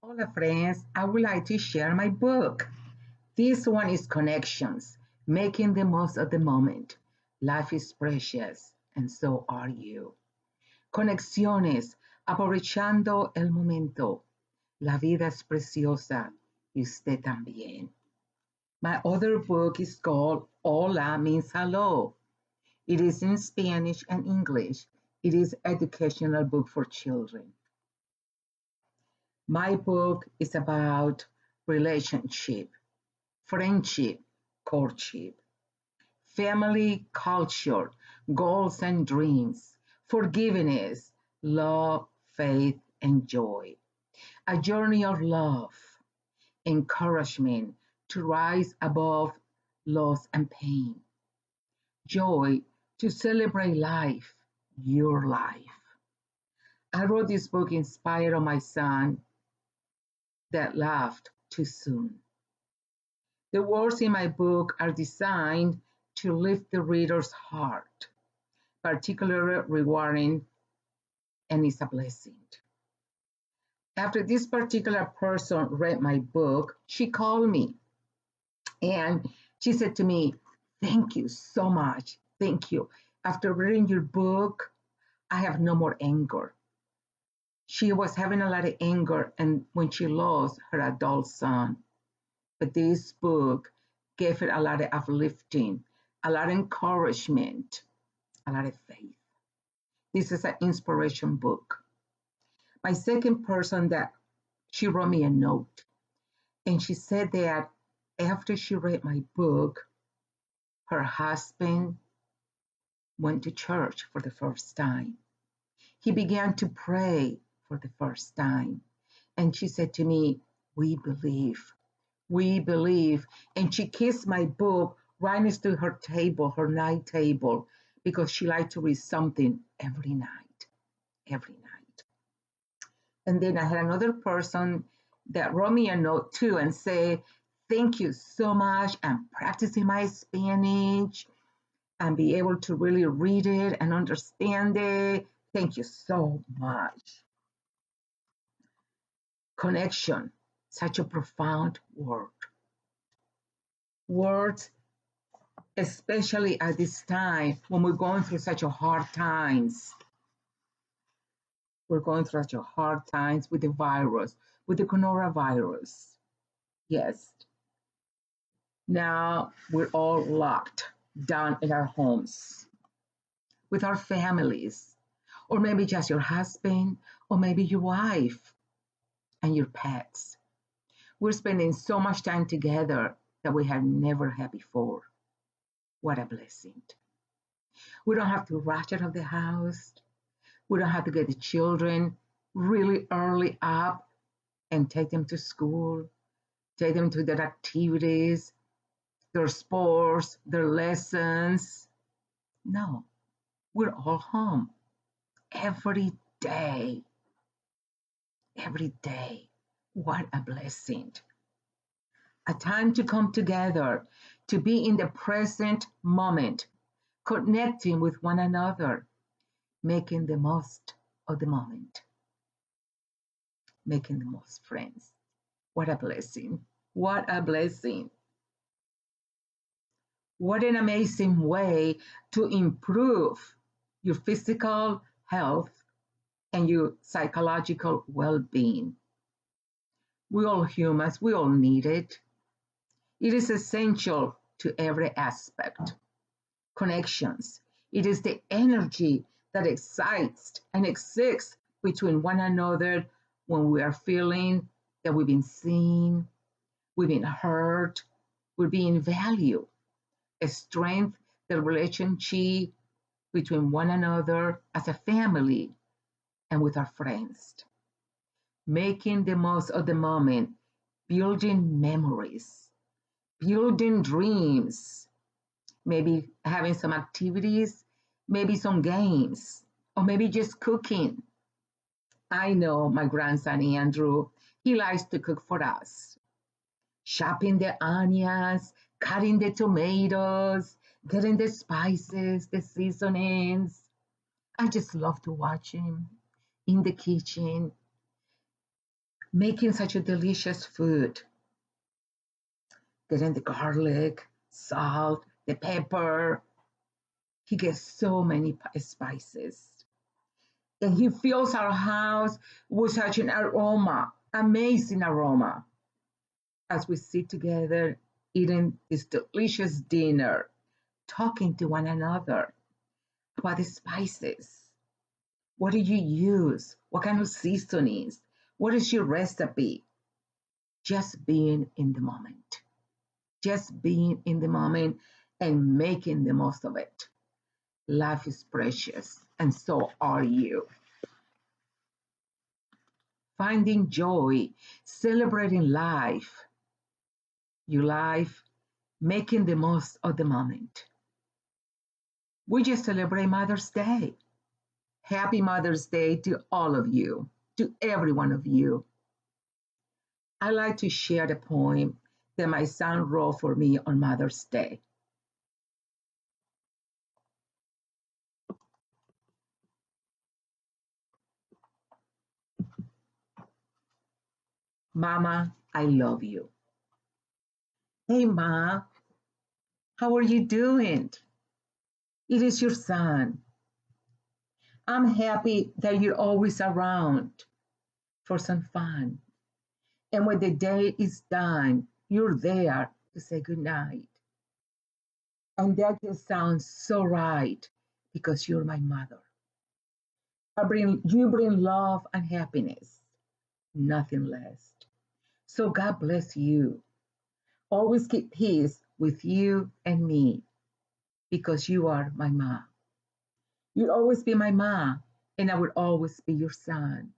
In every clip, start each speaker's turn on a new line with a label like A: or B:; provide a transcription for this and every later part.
A: Hola, friends. I would like to share my book. This one is Connections, Making the Most of the Moment. Life is precious, and so are you. Conexiones, aprovechando el momento. La vida es preciosa y usted también. My other book is called Hola means hello. It is in Spanish and English. It is an educational book for children. My book is about relationship, friendship, courtship, family, culture, goals and dreams, forgiveness, love, faith, and joy. A journey of love, encouragement to rise above loss and pain, joy to celebrate life, your life. I wrote this book inspired of my son that laughed too soon. The words in my book are designed to lift the reader's heart, particularly rewarding, and is a blessing. After this particular person read my book, she called me and she said to me, "Thank you so much. Thank you. After reading your book, I have no more anger." She was having a lot of anger and when she lost her adult son. But this book gave her a lot of uplifting, a lot of encouragement, a lot of faith. This is an inspiration book. My second person that she wrote me a note and she said that after she read my book, her husband went to church for the first time. He began to pray for the first time. And she said to me, "We believe. We believe." And she kissed my book right next to her table, her night table, because she liked to read something every night, every night. And then I had another person that wrote me a note too and say, "Thank you so much. I'm practicing my Spanish and be able to really read it and understand it. Thank you so much." Connection, such a profound word. Words, especially at this time when we're going through such a hard times. We're going through such a hard times with the virus, with the coronavirus. Yes. Now we're all locked down in our homes with our families, or maybe just your husband, or maybe your wife and your pets. We're spending so much time together that we have never had before. What a blessing. We don't have to rush out of the house. We don't have to get the children really early up and take them to school, take them to their activities, their sports, their lessons. No, we're all home every day. Every day. What a blessing. A time to come together, to be in the present moment, connecting with one another, making the most of the moment, making the most friends. What a blessing. What a blessing. What an amazing way to improve your physical health and your psychological well being. We all humans, we all need it. It is essential to every aspect. Connections. It is the energy that excites and exists between one another when we are feeling that we've been seen, we've been heard, we're being valued. A strength, the relationship between one another as a family and with our friends. Making the most of the moment, building memories, building dreams, maybe having some activities, maybe some games, or maybe just cooking. I know my grandson Andrew, he likes to cook for us. Chopping the onions, cutting the tomatoes, getting the spices, the seasonings. I just love to watch him in the kitchen, making such a delicious food, getting the garlic, salt, the pepper. He gets so many spices. And he fills our house with such an aroma, amazing aroma, as we sit together eating this delicious dinner, talking to one another about the spices. What do you use? What kind of seasonings? What is your recipe? Just being in the moment. Just being in the moment and making the most of it. Life is precious, and so are you. Finding joy, celebrating life, your life, making the most of the moment. We just celebrate Mother's Day. Happy Mother's Day to all of you, to every one of you. I like to share the poem that my son wrote for me on Mother's Day. Mama, I love you. Hey, Ma, how are you doing? It is your son. I'm happy that you're always around for some fun. And when the day is done, you're there to say goodnight. And that just sounds so right because you're my mother. You bring love and happiness, nothing less. So God bless you. Always keep peace with you and me because you are my ma. You'll always be my ma, and I will always be your son.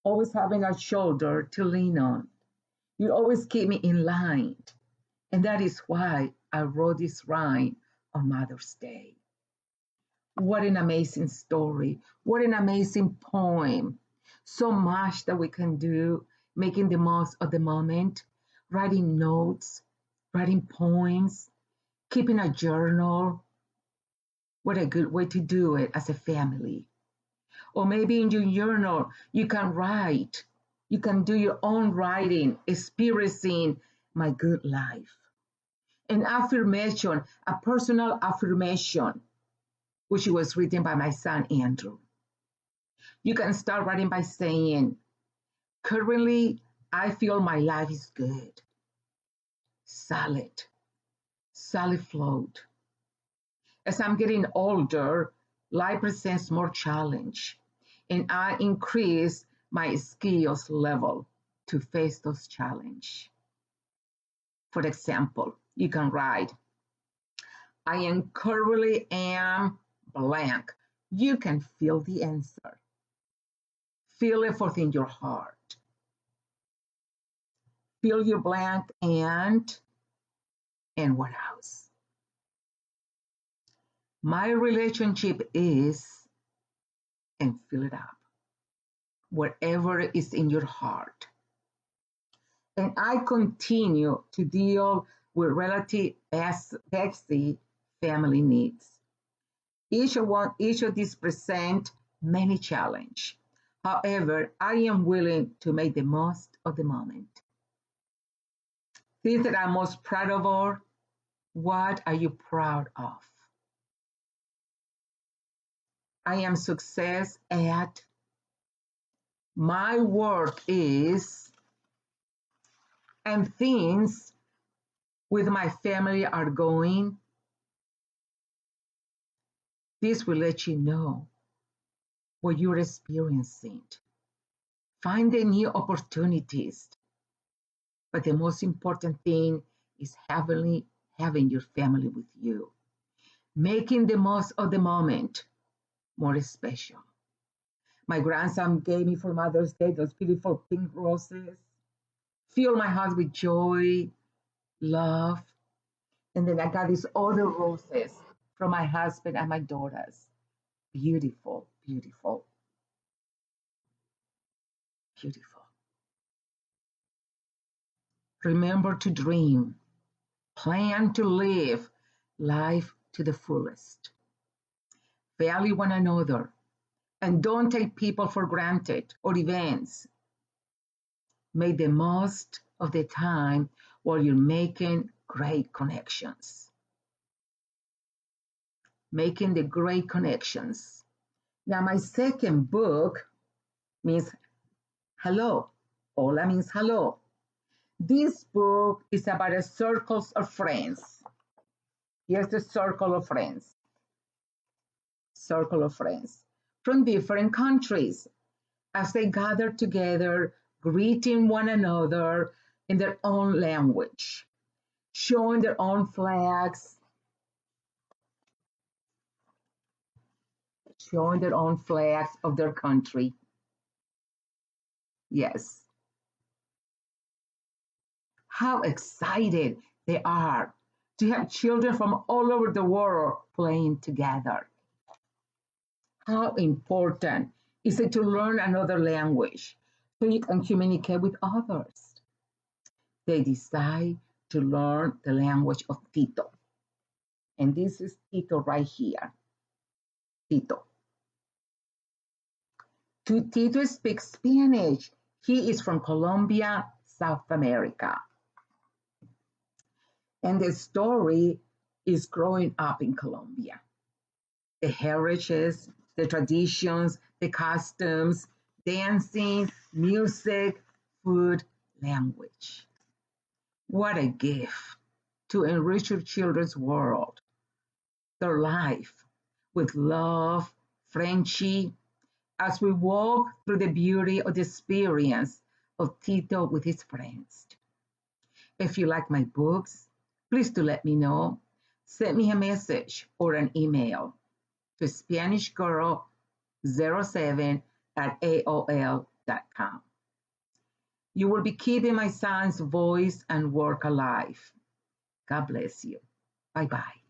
A: Always having a shoulder to lean on. You always keep me in line. And that is why I wrote this rhyme on Mother's Day. What an amazing story. What an amazing poem. So much that we can do, making the most of the moment, writing notes, writing poems, keeping a journal. What a good way to do it as a family. Or maybe in your journal, you can write. You can do your own writing, experiencing my good life. An affirmation, a personal affirmation, which was written by my son Andrew. You can start writing by saying, currently, I feel my life is good, solid, solid float. As I'm getting older, life presents more challenge, and I increase my skills level to face those challenges. For example, you can write, I am currently am blank. You can feel the answer. Feel it within your heart. Fill your blank and what else? My relationship is and fill it up. Whatever is in your heart. And I continue to deal with relative basic family needs. Each of these present many challenge. However, I am willing to make the most of the moment. Things that I'm most proud of are, what are you proud of? I am success at, my work is, and things with my family are going. This will let you know what you're experiencing. Find the new opportunities. But the most important thing is having your family with you, making the most of the moment more special. My grandson gave me for Mother's Day those beautiful pink roses. Fill my heart with joy, love. And then I got these other roses from my husband and my daughters. Beautiful, beautiful, beautiful. Remember to dream, plan to live life to the fullest. Value one another and don't take people for granted or events. Make the most of the time while you're making great connections. Making the great connections. Now, my second book means hello. Hola means hello. This book is about a circles of friends. Here's the circle of friends. Circle of friends from different countries as they gather together, greeting one another in their own language, showing their own flags, showing their own flags of their country. Yes. How excited they are to have children from all over the world playing together. How important is it to learn another language so you can communicate with others? They decide to learn the language of Tito. And this is Tito right here. Tito. Tito speaks Spanish. He is from Colombia, South America. And the story is growing up in Colombia. The heritages, the traditions, the customs, dancing, music, food, language. What a gift to enrich your children's world, their life with love, friendship, as we walk through the beauty of the experience of Tito with his friends. If you like my books, please do let me know. Send me a message or an email to SpanishGirl07@aol.com. You will be keeping my son's voice and work alive. God bless you. Bye bye.